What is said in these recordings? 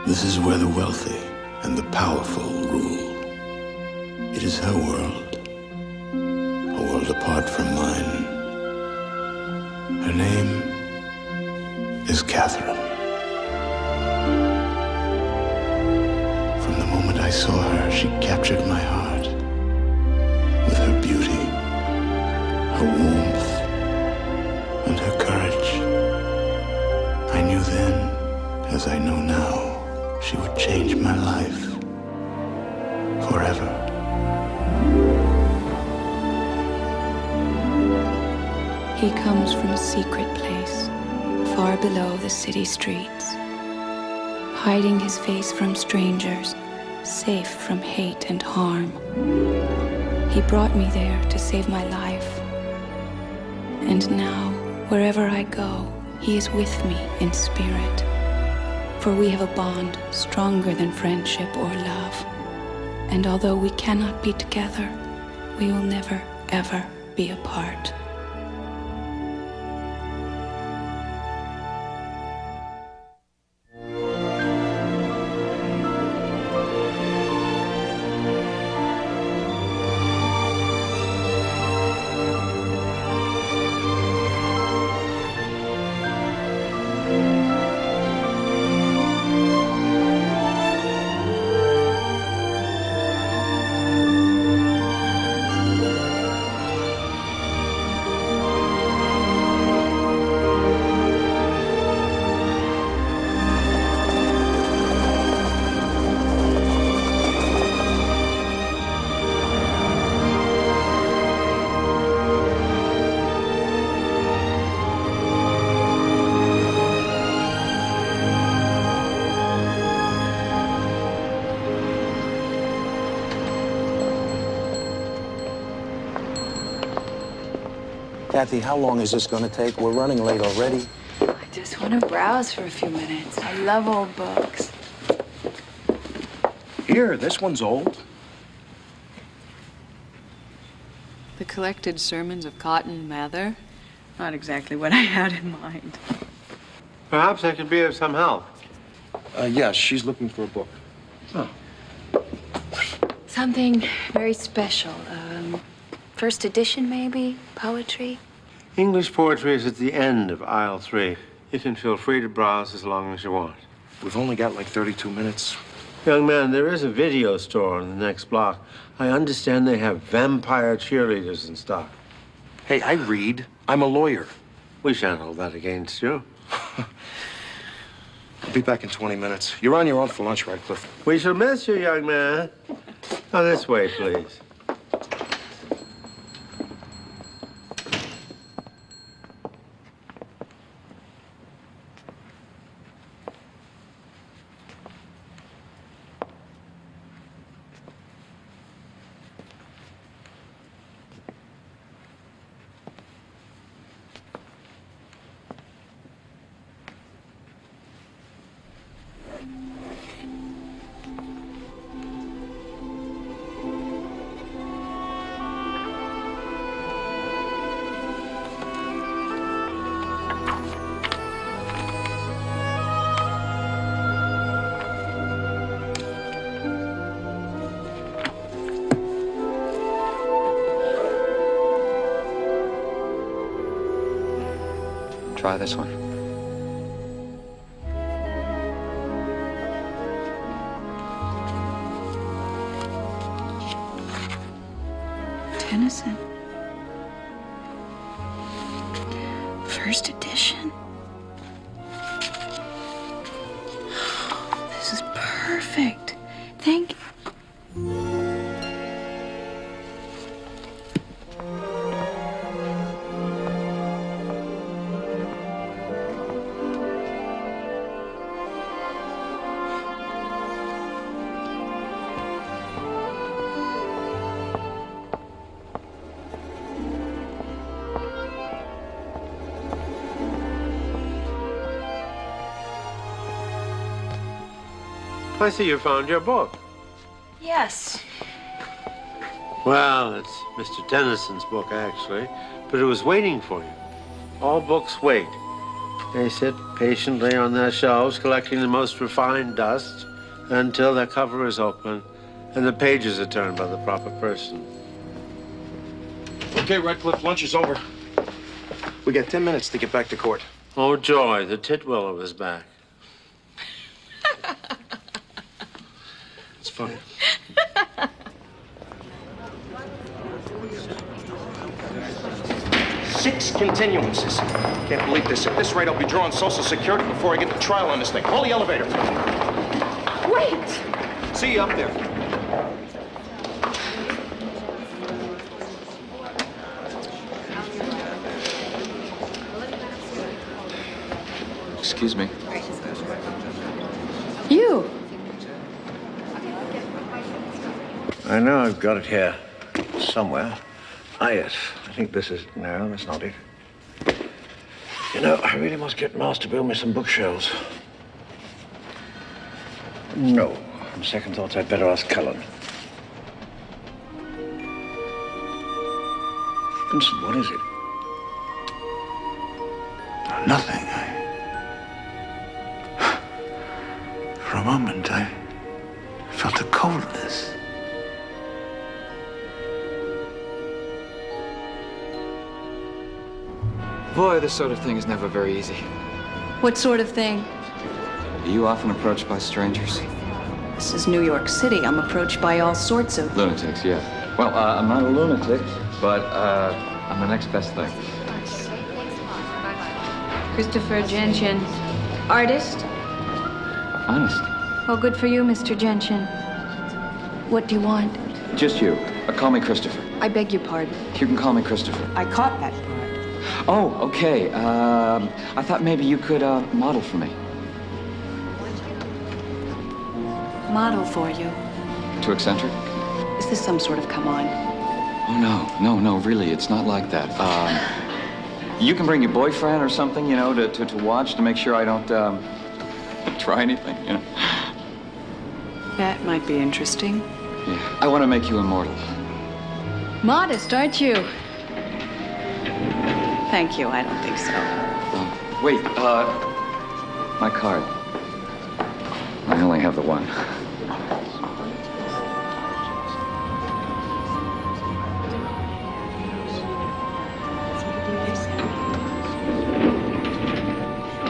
This is where the wealthy and the powerful rule. It is her world, a world apart from mine. Her name is Catherine. From the moment I saw her, she captured my heart with her beauty, her warmth, and her courage. I knew then, as I know now, she would change my life forever. He comes from a secret place, far below the city streets, hiding his face from strangers, safe from hate and harm. He brought me there to save my life. And now, wherever I go, he is with me in spirit. For we have a bond stronger than friendship or love. And although we cannot be together, we will never, ever be apart. Kathy, how long is this going to take? We're running late already. I just want to browse for a few minutes. I love old books. Here, this one's old. The collected sermons of Cotton Mather? Not exactly what I had in mind. Perhaps I could be of some help. Yeah, she's looking for a book. Oh. Something very special. First edition, maybe? Poetry? English poetry is at the end of aisle 3. You can feel free to browse as long as you want. We've only got like 32 minutes. Young man, there is a video store on the next block. I understand they have vampire cheerleaders in stock. Hey, I read. I'm a lawyer. We shan't hold that against you. I'll be back in 20 minutes. You're on your own for lunch, right, Cliff? We shall miss you, young man. Now, this way, please. Try this one. Tennyson. First edition. This is perfect. Thank you. I see you found your book. Yes. Well, it's Mr. Tennyson's book, actually, but it was waiting for you. All books wait. They sit patiently on their shelves, collecting the most refined dust until their cover is open and the pages are turned by the proper person. Okay, Radcliffe, lunch is over. We got 10 minutes to get back to court. Oh, joy, the titwiller is back. It's funny. Six continuances. Can't believe this. At this rate, I'll be drawing Social Security before I get the trial on this thing. Call the elevator. Wait! See you up there. Excuse me. You! I know I've got it here somewhere. Ah, yes. I think this is... No, that's not it. You know, I really must get Master to build me some bookshelves. No. On second thoughts, I'd better ask Cullen. Vincent, what is it? Nothing. For a moment, I felt a coldness. Boy, this sort of thing is never very easy. What sort of thing? Are you often approached by strangers? This is New York City. I'm approached by all sorts of... Lunatics, yeah. Well, I'm not a lunatic, but I'm the next best thing. Christopher Gentian. Artist? Honest. Well, good for you, Mr. Gentian. What do you want? Just you. Call me Christopher. I beg your pardon. You can call me Christopher. I caught that part. Oh, okay. I thought maybe you could model for me. Model for you. Too eccentric? Is this some sort of come on? Oh, no, really, it's not like that. You can bring your boyfriend or something, you know, to watch to make sure I don't try anything, you know. That might be interesting. Yeah, I want to make you immortal. Modest, aren't you? Thank you, I don't think so. Wait, my card. I only have the one.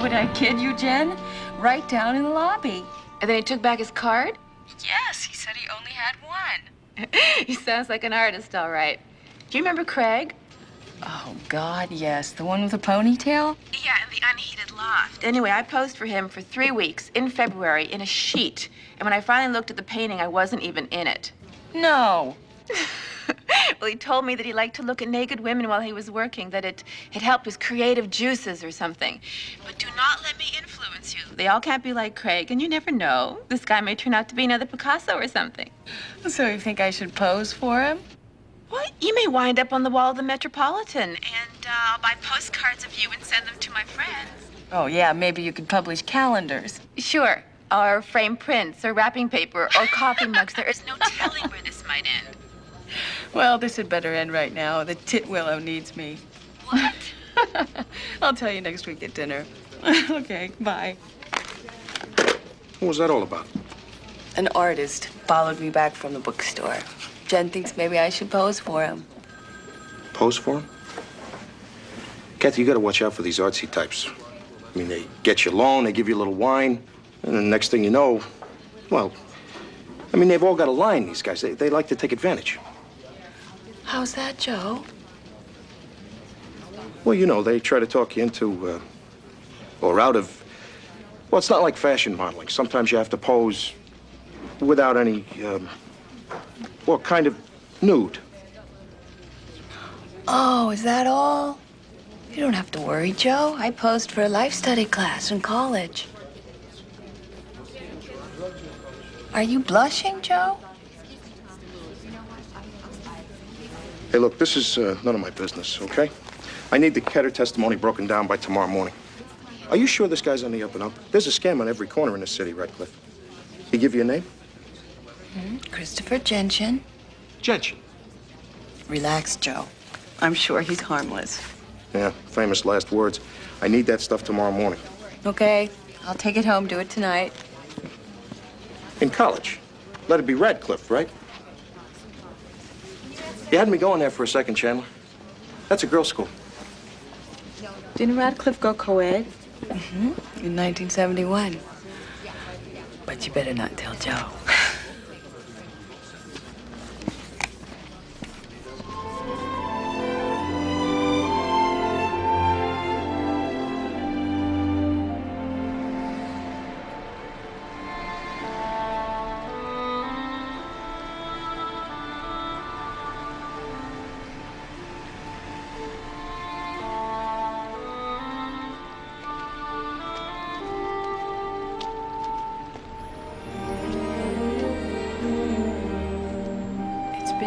Would I kid you, Jen? Right down in the lobby. And then he took back his card? Yes, he said he only had one. He sounds like an artist, all right. Do you remember Craig? Oh, God, yes. The one with the ponytail? Yeah, in the unheated loft. Anyway, I posed for him for 3 weeks in February in a sheet. And when I finally looked at the painting, I wasn't even in it. No. Well, he told me that he liked to look at naked women while he was working, that it helped his creative juices or something. But do not let me influence you. They all can't be like Craig, and you never know. This guy may turn out to be another Picasso or something. So you think I should pose for him? Well, you may wind up on the wall of the Metropolitan, and I'll buy postcards of you and send them to my friends. Oh, yeah, maybe you could publish calendars. Sure. Or frame prints, or wrapping paper, or coffee mugs. There is no telling where this might end. Well, this had better end right now. The titwillow needs me. What? I'll tell you next week at dinner. Okay, bye. What was that all about? An artist followed me back from the bookstore. Jen thinks maybe I should pose for him. Pose for him? Kathy, you gotta watch out for these artsy types. I mean, they get you a loan, they give you a little wine, and then the next thing you know, well, I mean, they've all got a line, these guys. They like to take advantage. How's that, Joe? Well, you know, they try to talk you into, or out of, well, it's not like fashion modeling. Sometimes you have to pose without any, well, kind of nude. Oh, is that all? You don't have to worry, Joe. I posed for a life study class in college. Are you blushing, Joe? Hey, look, this is none of my business, okay? I need the Ketter testimony broken down by tomorrow morning. Are you sure this guy's on the up and up? There's a scam on every corner in this city, Radcliffe. He give you a name? Christopher Gentian. Gentian. Relax, Joe. I'm sure he's harmless. Yeah, famous last words. I need that stuff tomorrow morning. Okay, I'll take it home, do it tonight. In college. Let it be Radcliffe, right? You had me going there for a second, Chandler. That's a girls' school. Didn't Radcliffe go co-ed? In 1971. But you better not tell Joe.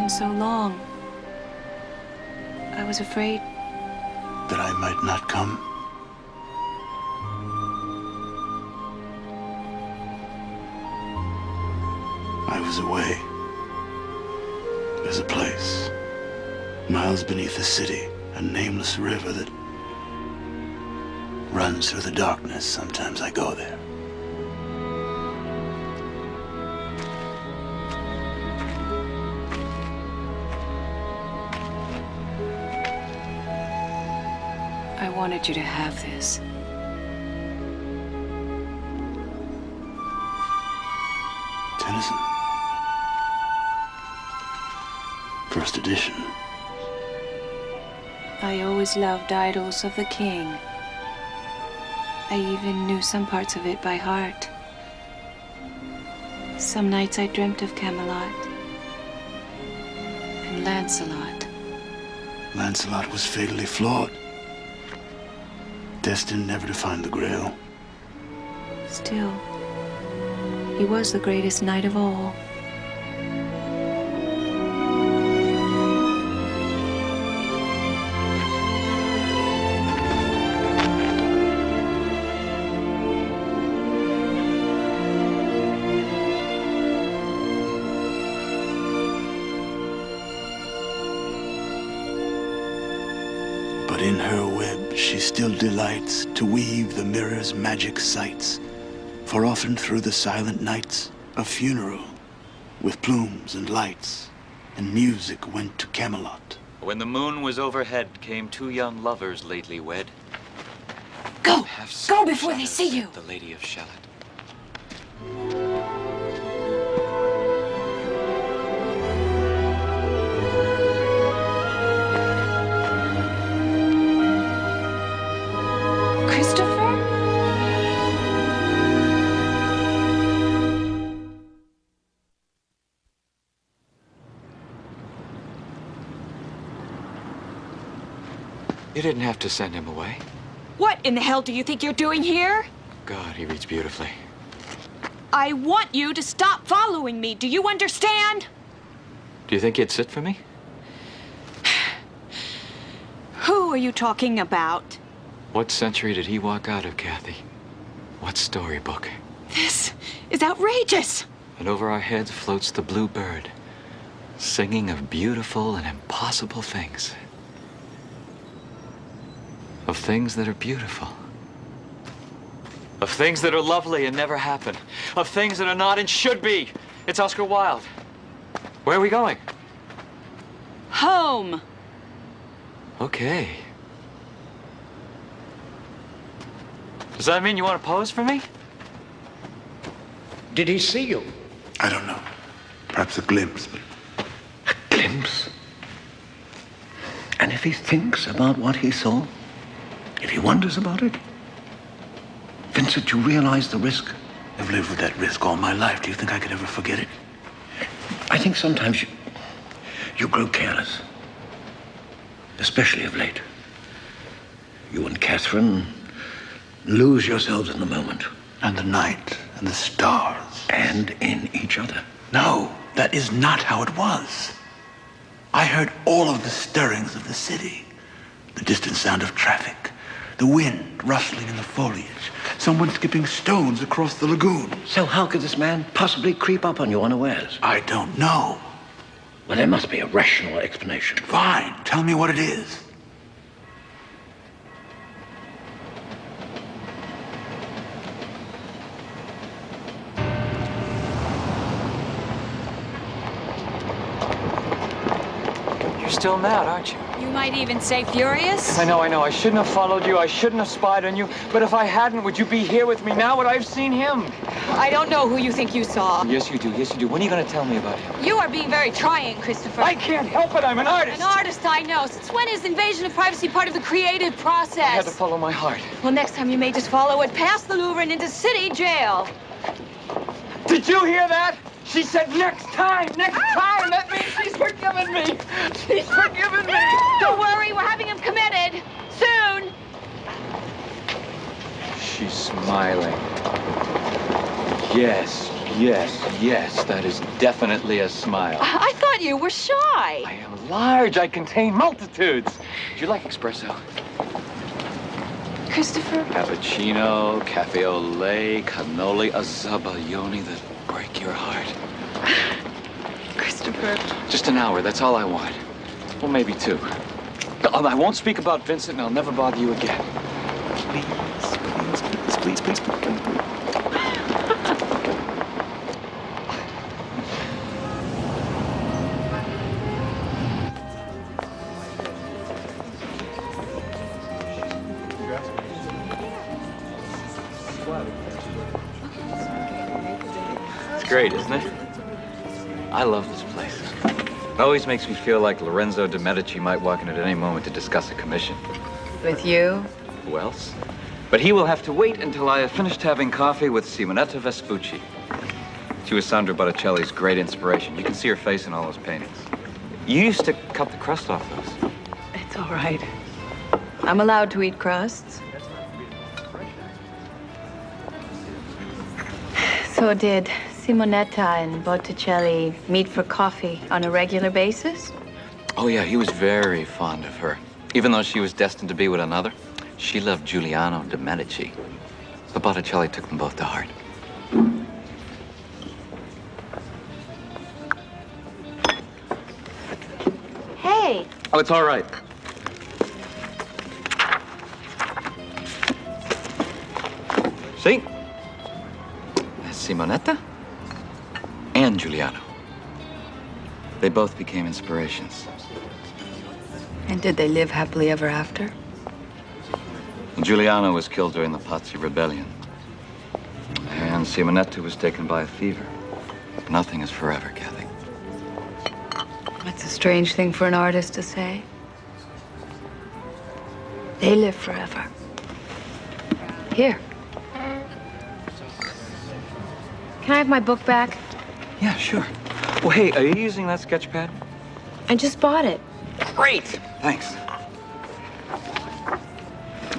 So long. I was afraid that I might not come. I was away. There's a place, miles beneath the city, a nameless river that runs through the darkness. Sometimes I go there. I wanted you to have this. Tennyson. First edition. I always loved Idylls of the King. I even knew some parts of it by heart. Some nights I dreamt of Camelot and Lancelot. Lancelot was fatally flawed. Destined never to find the Grail. Still, he was the greatest knight of all. But in her web she still delights to weave the mirror's magic sights. For often through the silent nights, a funeral with plumes and lights, and music went to Camelot. When the moon was overhead, came two young lovers lately wed. Go! Go before they see you! The Lady of Shalott. You didn't have to send him away. What in the hell do you think you're doing here? God, he reads beautifully. I want you to stop following me. Do you understand? Do you think he'd sit for me? Who are you talking about? What century did he walk out of, Kathy? What storybook? This is outrageous. And over our heads floats the blue bird, singing of beautiful and impossible things. Of things that are beautiful. Of things that are lovely and never happen. Of things that are not and should be. It's Oscar Wilde. Where are we going? Home. Okay. Does that mean you want to pose for me? Did he see you? I don't know. Perhaps a glimpse, but... A glimpse? And if he thinks about what he saw? If he wonders about it? Vincent, you realize the risk? I've lived with that risk all my life. Do you think I could ever forget it? I think sometimes you grow careless. Especially of late. You and Catherine lose yourselves in the moment. And the night, and the stars. And in each other. No, that is not how it was. I heard all of the stirrings of the city. The distant sound of traffic. The wind rustling in the foliage. Someone skipping stones across the lagoon. So how could this man possibly creep up on you unawares? I don't know. Well, there must be a rational explanation. Fine. Tell me what it is. You're still mad, aren't you? You might even say furious. I know. I shouldn't have followed you. I shouldn't have spied on you. But if I hadn't, would you be here with me now? Would I have seen him? I don't know who you think you saw. Yes, you do. Yes, you do. When are you going to tell me about him? You are being very trying, Christopher. I can't help it. I'm an artist. An artist, I know. Since when is invasion of privacy part of the creative process? I had to follow my heart. Well, next time you may just follow it past the Louvre and into city jail. Did you hear that? She said next time. That means she's forgiven me. She's forgiven me. Don't worry, we're having him committed. Soon. She's smiling. Yes. That is definitely a smile. I thought you were shy. I am large. I contain multitudes. Do you like espresso? Christopher? Cappuccino, cafe au lait, cannoli, a zabaglione that break your heart. Christopher. Just an hour, that's all I want. Well, maybe 2. I won't speak about Vincent and I'll never bother you again. Please. It's great, isn't it? I love this place. It always makes me feel like Lorenzo de' Medici might walk in at any moment to discuss a commission. With you? Who else? But he will have to wait until I have finished having coffee with Simonetta Vespucci. She was Sandro Botticelli's great inspiration. You can see her face in all those paintings. You used to cut the crust off those. It's all right. I'm allowed to eat crusts. So did Simonetta and Botticelli meet for coffee on a regular basis? Oh, yeah, he was very fond of her. Even though she was destined to be with another, she loved Giuliano de' Medici. But Botticelli took them both to heart. Hey! Oh, it's all right. See? That's Simonetta and Giuliano. They both became inspirations. And did they live happily ever after? Giuliano was killed during the Pazzi Rebellion. And Simonetta was taken by a fever. Nothing is forever, Kathy. That's a strange thing for an artist to say. They live forever. Here. Can I have my book back? Yeah, sure. Well, hey, are you using that sketch pad? I just bought it. Great! Thanks.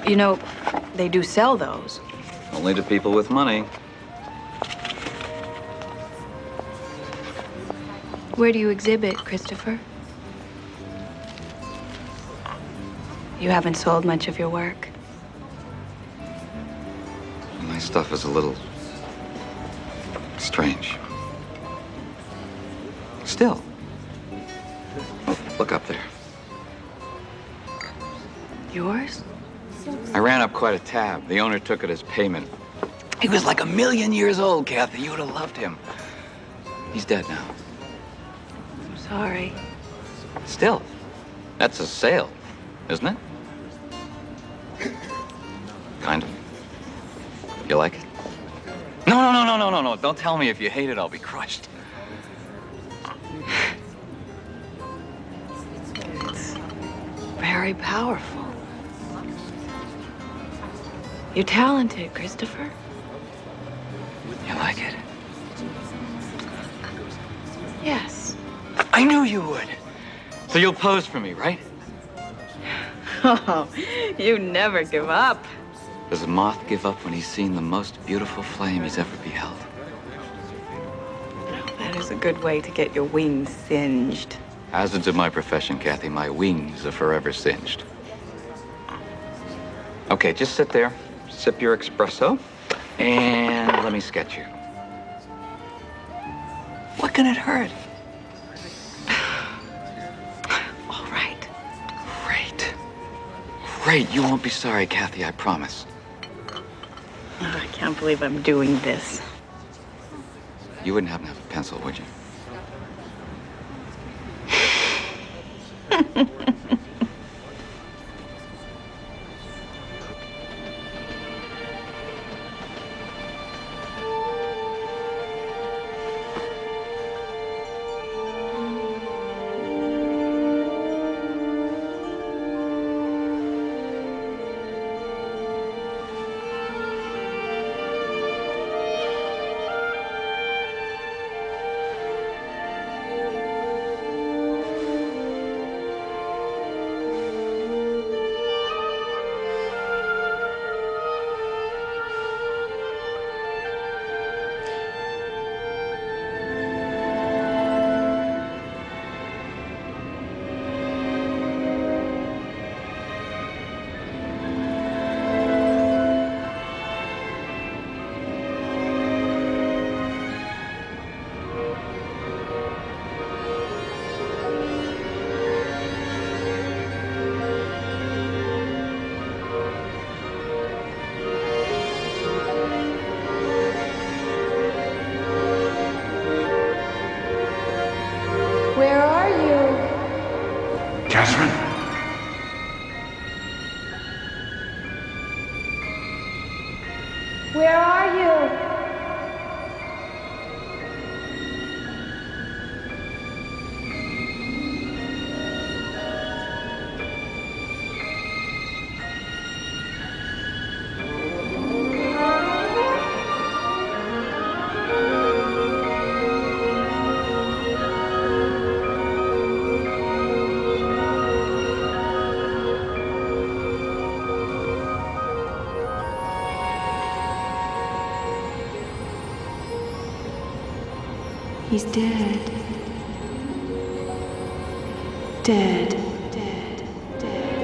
You know, they do sell those. Only to people with money. Where do you exhibit, Christopher? You haven't sold much of your work. My stuff is a little strange. Still. Oh, look up there. Yours? I ran up quite a tab. The owner took it as payment. He was like 1,000,000 years old, Kathy. You would have loved him. He's dead now. I'm sorry. Still, that's a sale, isn't it? Kind of. You like it? No. Don't tell me if you hate it, I'll be crushed. It's very powerful. You're talented, Christopher. You like it? Yes. I knew you would. So you'll pose for me, right? Oh, you never give up. Does a moth give up when he's seen the most beautiful flame he's ever beheld? That is a good way to get your wings singed. Hazards of my profession, Kathy. My wings are forever singed. Okay, just sit there, sip your espresso, and let me sketch you. What can it hurt? All right. Great. You won't be sorry, Kathy, I promise. Oh, I can't believe I'm doing this. You wouldn't happen to have a pencil, would you? Where are you? He's dead. Dead. Dead. Dead.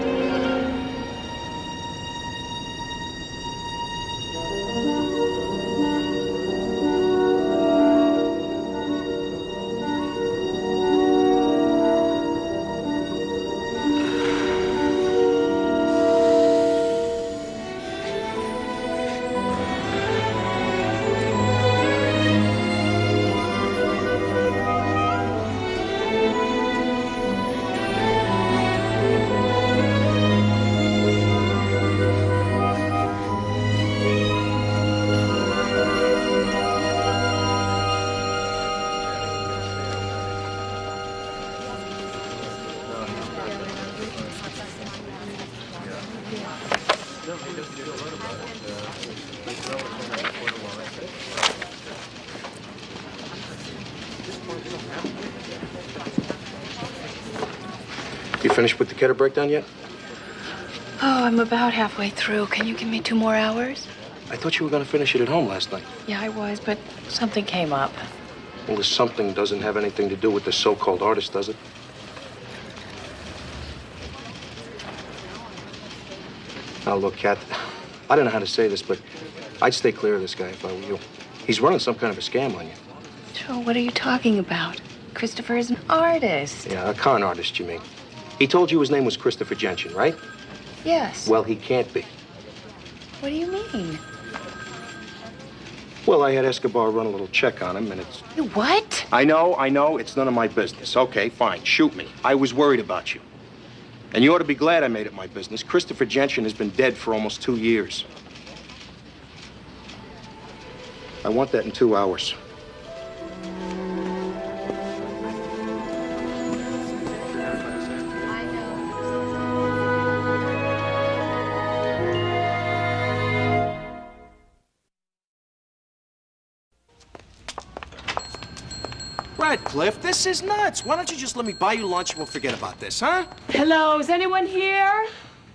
You finished with the Keter breakdown yet? Oh, I'm about halfway through. Can you give me 2 more hours? I thought you were going to finish it at home last night. Yeah, I was, but something came up. Well, this something doesn't have anything to do with the so-called artist, does it? Now, look, Kat, I don't know how to say this, but I'd stay clear of this guy if I were you. He's running some kind of a scam on you. Joe, what are you talking about? Christopher is an artist. Yeah, a con artist, you mean. He told you his name was Christopher Gentian, right? Yes. Well, he can't be. What do you mean? Well, I had Escobar run a little check on him, and it's... You what? I know. It's none of my business. Okay, fine. Shoot me. I was worried about you. And you ought to be glad I made it my business. Christopher Gentian has been dead for almost 2 years. I want that in 2 hours. Cliff, this is nuts. Why don't you just let me buy you lunch and we'll forget about this, huh? Hello, is anyone here?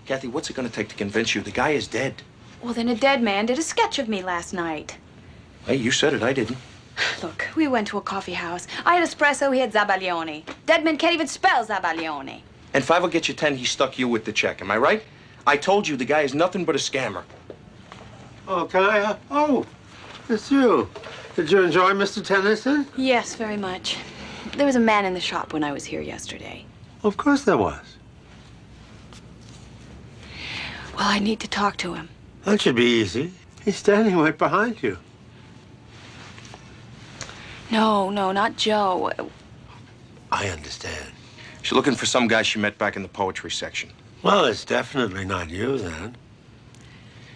Kathy, what's it going to take to convince you? The guy is dead. Well, then a dead man did a sketch of me last night. Hey, you said it. I didn't. Look, we went to a coffee house. I had espresso, he had Zabaglione. Dead men can't even spell Zabaglione. And 5 will get you 10, he stuck you with the check. Am I right? I told you the guy is nothing but a scammer. Oh, can I? Oh, it's you. Did you enjoy Mr. Tennyson? Yes, very much. There was a man in the shop when I was here yesterday. Of course there was. Well, I need to talk to him. That should be easy. He's standing right behind you. No, not Joe. I understand. She's looking for some guy she met back in the poetry section. Well, it's definitely not you, then.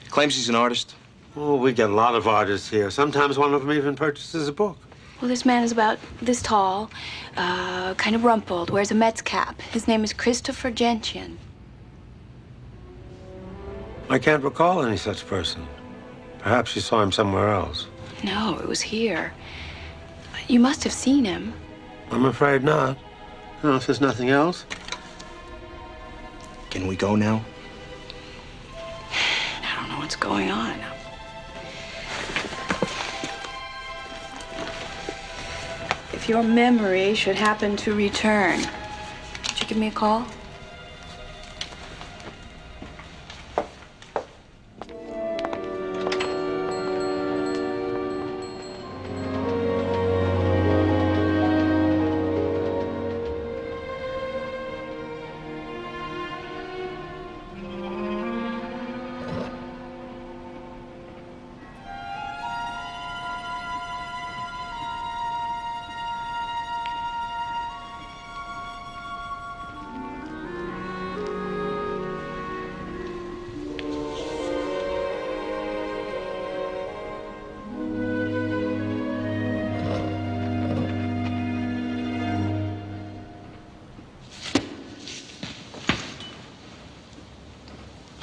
Claims he's an artist. Oh, we get a lot of artists here. Sometimes one of them even purchases a book. Well, this man is about this tall, kind of rumpled, wears a Mets cap. His name is Christopher Gentian. I can't recall any such person. Perhaps you saw him somewhere else. No, it was here. You must have seen him. I'm afraid not. No, if there's nothing else. Can we go now? I don't know what's going on. If your memory should happen to return, would you give me a call?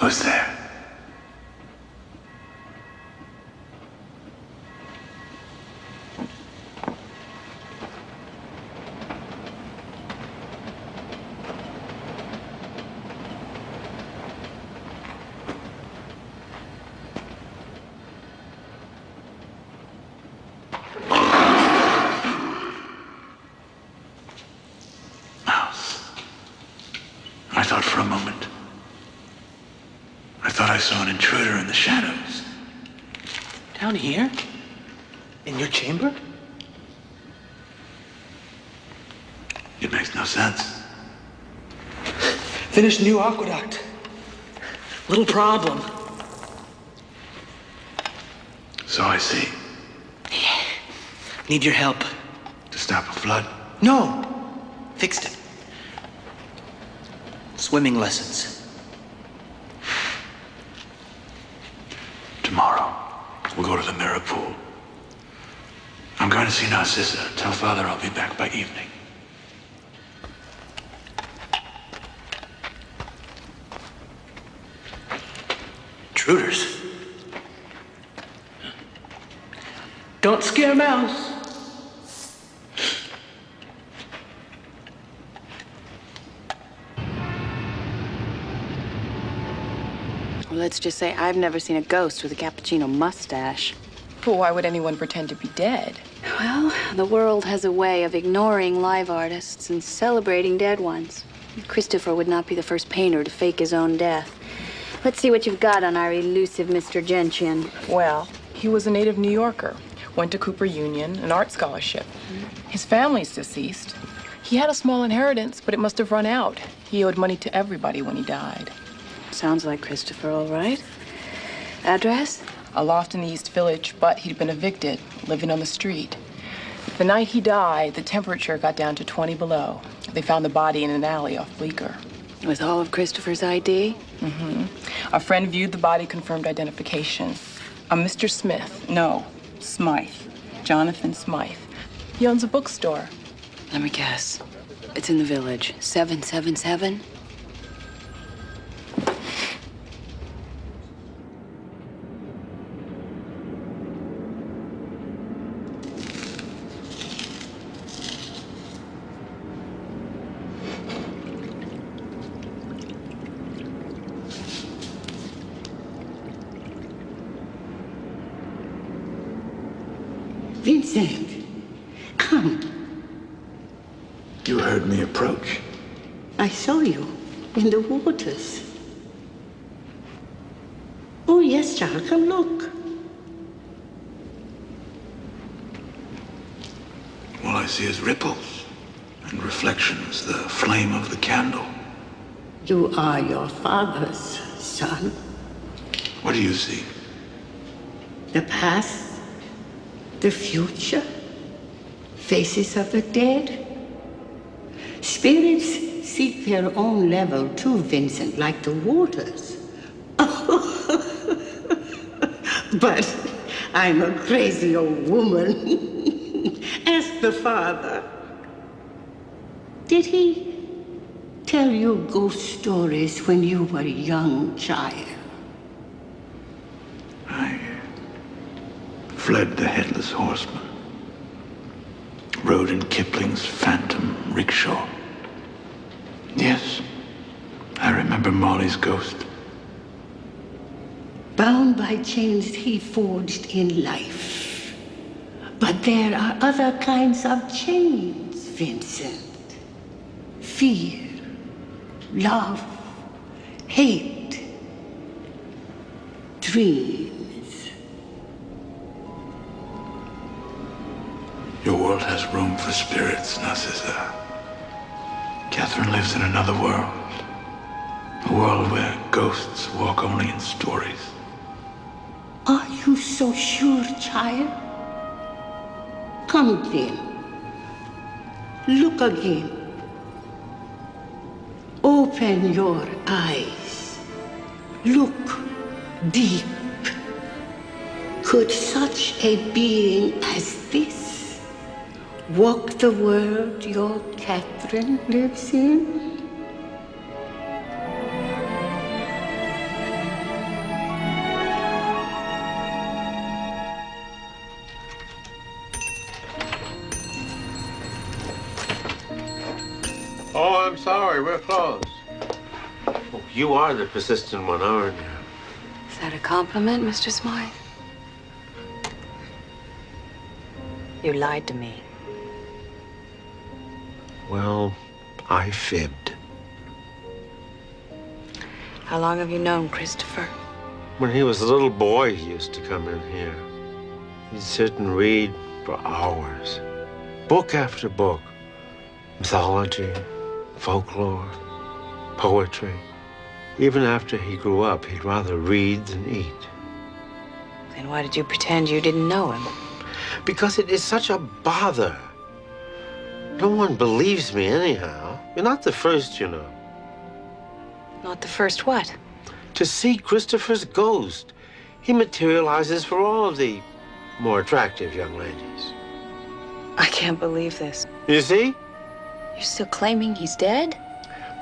Who's there? I thought for a moment. I thought I saw an intruder in the shadows. Down here? In your chamber? It makes no sense. Finished new aqueduct. Little problem. So I see. Need your help. To stop a flood? No. Fixed it. Swimming lessons. Tomorrow, we'll go to the mirror pool. I'm going to see Narcissa. Tell Father I'll be back by evening. Intruders. Don't scare Mouse. Well, let's just say I've never seen a ghost with a cappuccino mustache. But why would anyone pretend to be dead? Well, the world has a way of ignoring live artists and celebrating dead ones. Christopher would not be the first painter to fake his own death. Let's see what you've got on our elusive Mr. Gentian. Well, he was a native New Yorker. Went to Cooper Union, an art scholarship. His family's deceased. He had a small inheritance, but it must have run out. He owed money to everybody when he died. Sounds like Christopher, all right. Address? A loft in the East Village, but he'd been evicted, living on the street. The night he died, the temperature got down to 20 below. They found the body in an alley off Bleecker. With all of Christopher's ID? A friend viewed the body, confirmed identification. A Mr. Smith. No, Smythe. Jonathan Smythe. He owns a bookstore. Let me guess. It's in the village. 777? Vincent, come. You heard me approach. I saw you in the waters. Oh, yes, child, come look. All I see is ripples and reflections, the flame of the candle. You are your father's son. What do you see? The past, the future, faces of the dead. Spirits seek their own level too, Vincent, like the waters. But I'm a crazy old woman. Ask the father. Did he tell you ghost stories when you were a young child? I fled the Headless Horseman. Rode in Kipling's Phantom rickshaw. Yes, I remember Molly's ghost. Bound by chains he forged in life. But there are other kinds of chains, Vincent. Fear, love, hate, dreams. Your world has room for spirits, Narcissa. Catherine lives in another world. A world where ghosts walk only in stories. Are you so sure, child? Come then. Look again. Open your eyes. Look deep. Could such a being as this walk the world your Catherine lives in? Oh, I'm sorry. We're closed. Oh, you are the persistent one, aren't you? Is that a compliment, Mr. Smythe? You lied to me. Well, I fibbed. How long have you known Christopher? When he was a little boy, he used to come in here. He'd sit and read for hours, book after book. Mythology, folklore, poetry. Even after he grew up, he'd rather read than eat. Then why did you pretend you didn't know him? Because it is such a bother. No one believes me anyhow. You're not the first, you know. Not the first what? To see Christopher's ghost. He materializes for all of the more attractive young ladies. I can't believe this. You see? You're still claiming he's dead?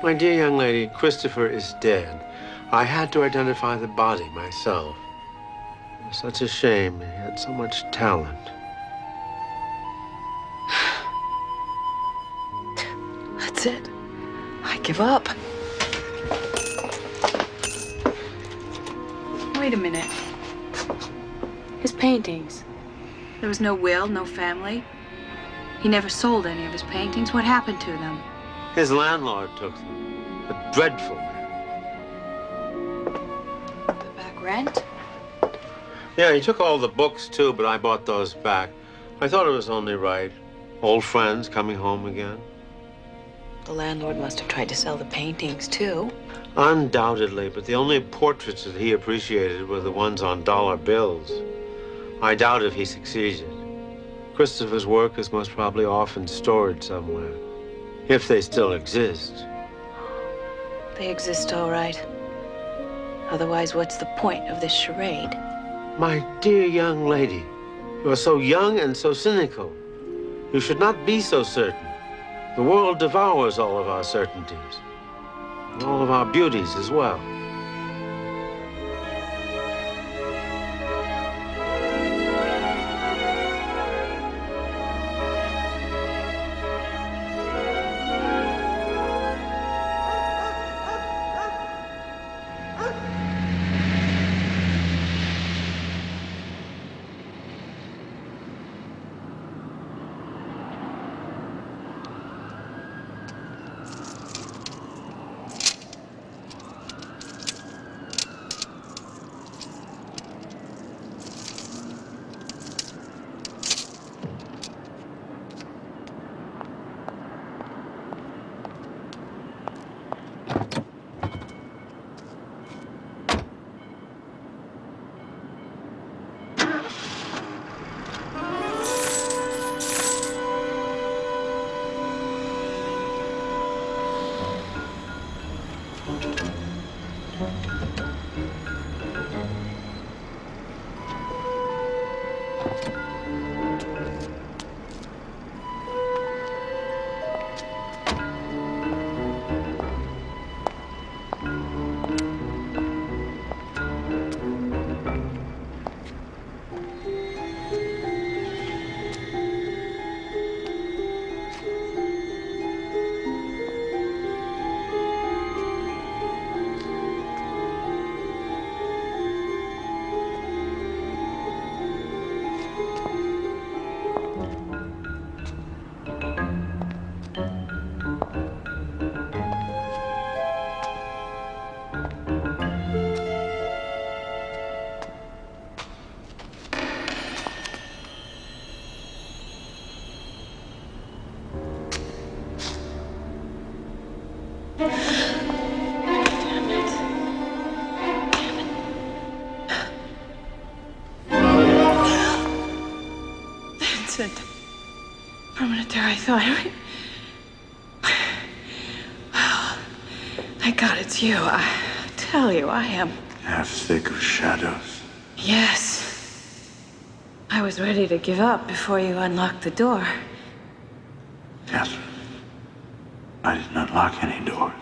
My dear young lady, Christopher is dead. I had to identify the body myself. It was such a shame. He had so much talent. That's it. I give up. Wait a minute. His paintings. There was no will, no family. He never sold any of his paintings. What happened to them? His landlord took them. A dreadful man. The back rent? Yeah, he took all the books, too, but I bought those back. I thought it was only right. Old friends coming home again. The landlord must have tried to sell the paintings, too. Undoubtedly, but the only portraits that he appreciated were the ones on dollar bills. I doubt if he succeeded. Christopher's work is most probably off in storage somewhere, if they still exist. They exist, all right. Otherwise, what's the point of this charade? My dear young lady, you are so young and so cynical. You should not be so certain. The world devours all of our certainties, and all of our beauties as well. I thought. Well, thank God it's you. I tell you, I am. Half thick of shadows. Yes. I was ready to give up before you unlocked the door. Catherine, I did not lock any doors.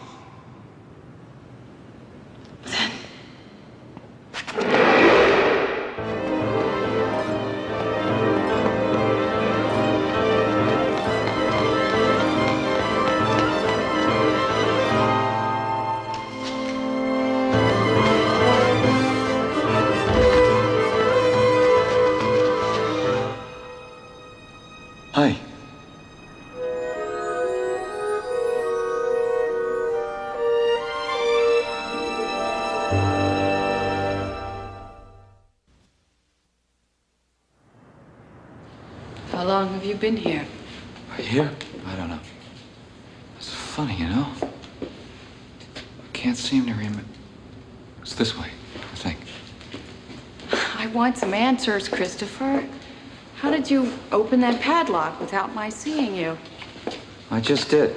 Hi. How long have you been here? Here? I don't know. It's funny, you know? I can't seem to remember. It's this way, I think. I want some answers, Christopher. How did you open that padlock without my seeing you? I just did.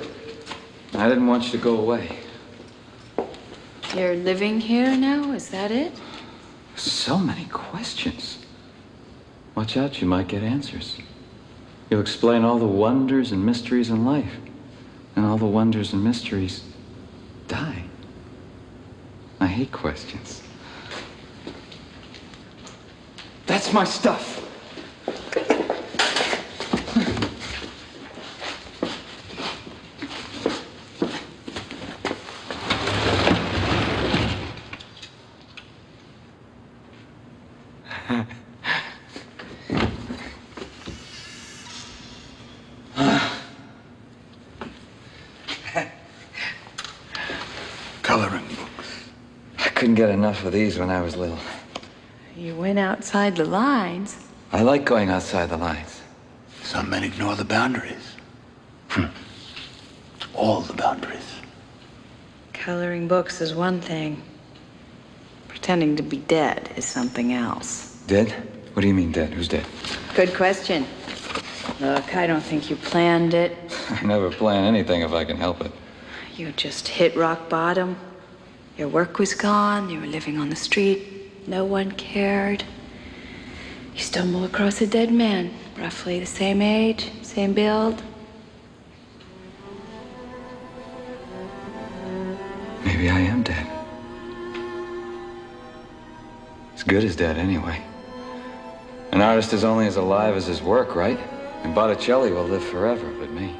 I didn't want you to go away. You're living here now? Is that it? So many questions. Watch out, you might get answers. You'll explain all the wonders and mysteries in life. And all the wonders and mysteries die. I hate questions. That's my stuff. Coloring books. I couldn't get enough of these when I was little. You went outside the lines. I like going outside the lines. Some men ignore the boundaries. All the boundaries. Coloring books is one thing. Pretending to be dead is something else. Dead? What do you mean dead? Who's dead? Good question. Look, I don't think you planned it. I never plan anything if I can help it. You just hit rock bottom. Your work was gone. You were living on the street. No one cared. You stumble across a dead man, roughly the same age, same build. Maybe I am dead. As good as dead, anyway. An artist is only as alive as his work, right? And Botticelli will live forever, but me.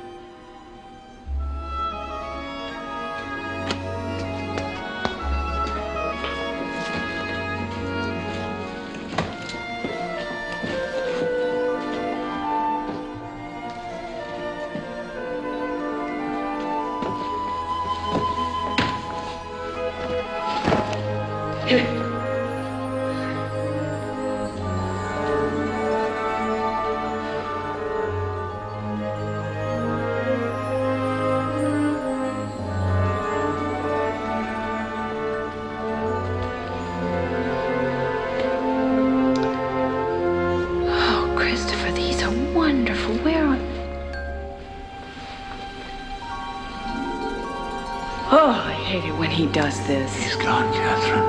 Oh, I hate it when he does this. He's gone, Catherine.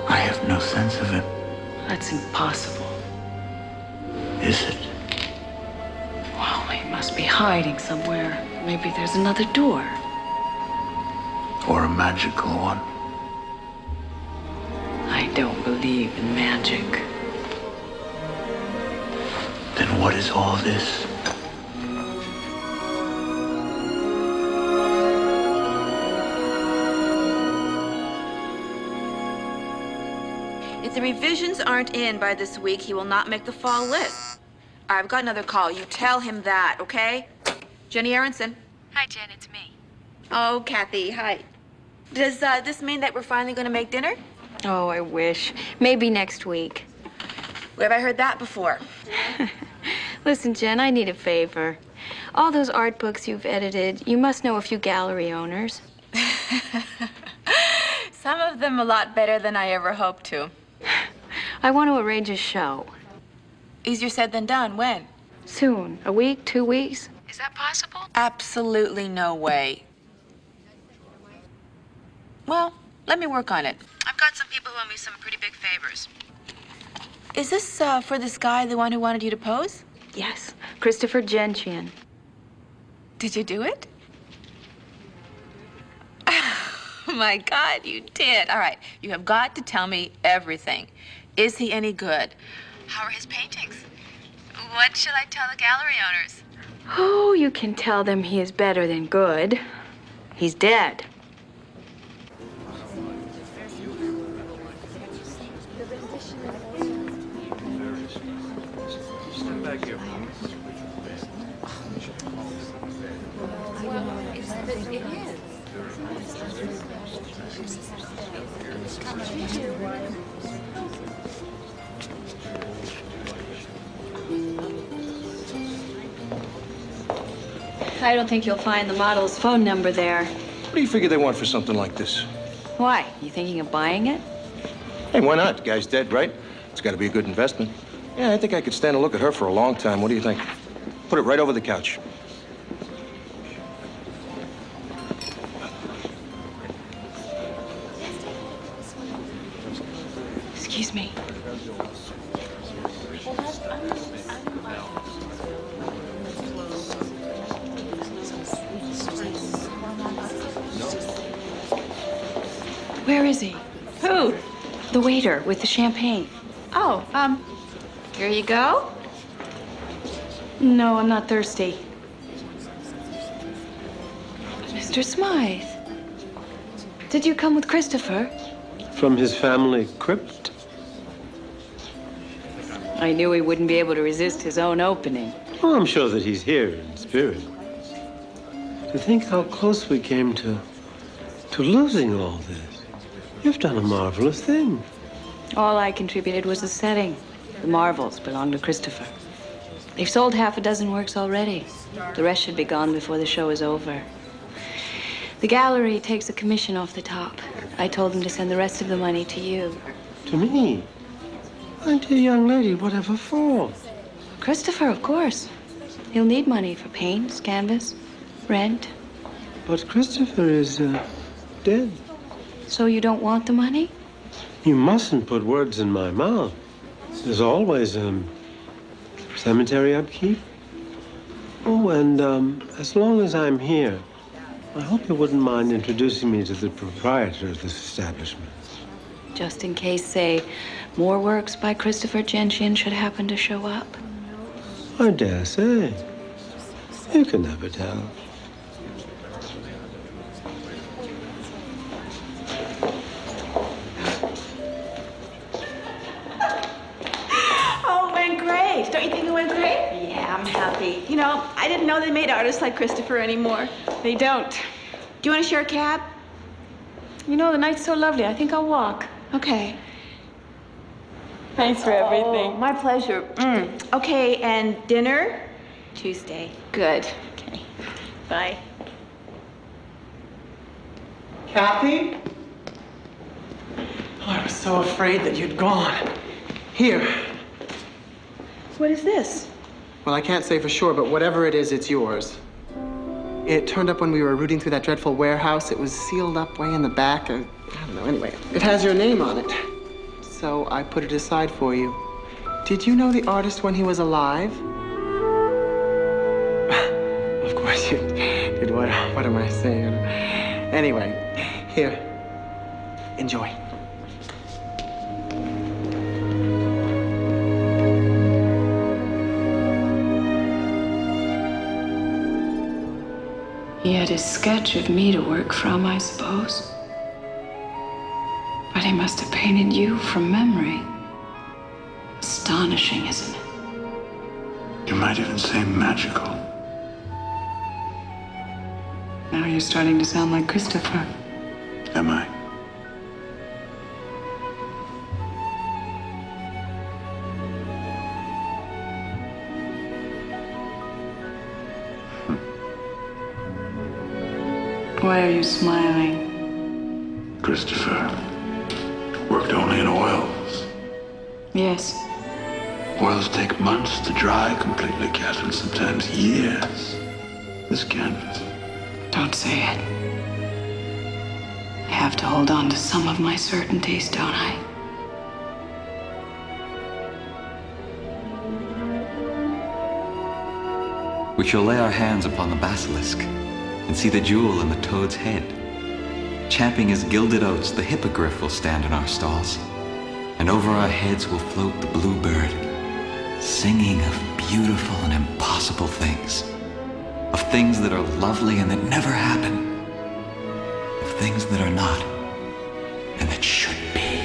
I have no sense of him. That's impossible. Is it? Well, he must be hiding somewhere. Maybe there's another door. Or a magical one. I don't believe in magic. Then what is all this? If the revisions aren't in by this week, he will not make the fall list. I've got another call. You tell him that, okay? Jenny Aronson. Hi, Jen, it's me. Oh, Kathy, hi. Does this mean that we're finally going to make dinner? Oh, I wish. Maybe next week. Where have I heard that before? Listen, Jen, I need a favor. All those art books you've edited, you must know a few gallery owners. Some of them a lot better than I ever hoped to. I want to arrange a show. Easier said than done. When? Soon. A week, 2 weeks? Is that possible? Absolutely no way. Well, let me work on it. I've got some people who owe me some pretty big favors. Is this for this guy, the one who wanted you to pose? Yes. Christopher Gentian. Did you do it? Oh my God, you did. All right, you have got to tell me everything. Is he any good? How are his paintings? What shall I tell the gallery owners? Oh, you can tell them he is better than good. He's dead. Stand back here. I don't think you'll find the model's phone number there. What do you figure they want for something like this? Why? You thinking of buying it? Hey, why not? The guy's dead, right? It's got to be a good investment. Yeah, I think I could stand a look at her for a long time. What do you think? Put it right over the couch. Excuse me. Where is he? Who? The waiter with the champagne. Oh, here you go. No, I'm not thirsty. Mr. Smythe, did you come with Christopher? From his family crypt? I knew he wouldn't be able to resist his own opening. Well, I'm sure that he's here in spirit. To think how close we came to losing all this. You've done a marvelous thing. All I contributed was the setting. The marvels belong to Christopher. They've sold half a dozen works already. The rest should be gone before the show is over. The gallery takes a commission off the top. I told them to send the rest of the money to you. To me? My dear young lady, whatever for? Christopher, of course. He'll need money for paints, canvas, rent. But Christopher is dead. So you don't want the money? You mustn't put words in my mouth. There's always cemetery upkeep. Oh, and as long as I'm here, I hope you wouldn't mind introducing me to the proprietor of this establishment. Just in case, say, more works by Christopher Gentian should happen to show up. I dare say. You can never tell. Don't you think it went great? Yeah, I'm happy. You know, I didn't know they made artists like Christopher anymore. They don't. Do you want to share a cab? You know, the night's so lovely. I think I'll walk. Okay. Thanks for everything. My pleasure. Okay, and dinner? Tuesday. Good. Okay. Bye. Kathy? Oh, I was so afraid that you'd gone. Here. What is this? Well, I can't say for sure, but whatever it is, it's yours. It turned up when we were rooting through that dreadful warehouse. It was sealed up way in the back. I don't know, anyway. It has your name on it. So I put it aside for you. Did you know the artist when he was alive? Of course you did. What am I saying? Anyway, here. Enjoy. He had his sketch of me to work from, I suppose. But he must have painted you from memory. Astonishing, isn't it? You might even say magical. Now you're starting to sound like Christopher. Am I? Why are you smiling? Christopher worked only in oils. Yes. Oils take months to dry completely, Catherine, sometimes years. This canvas. Don't say it. I have to hold on to some of my certainties, don't I? We shall lay our hands upon the basilisk and see the jewel in the toad's head. Champing his gilded oats, the hippogriff will stand in our stalls, and over our heads will float the bluebird, singing of beautiful and impossible things, of things that are lovely and that never happen, of things that are not and that should be.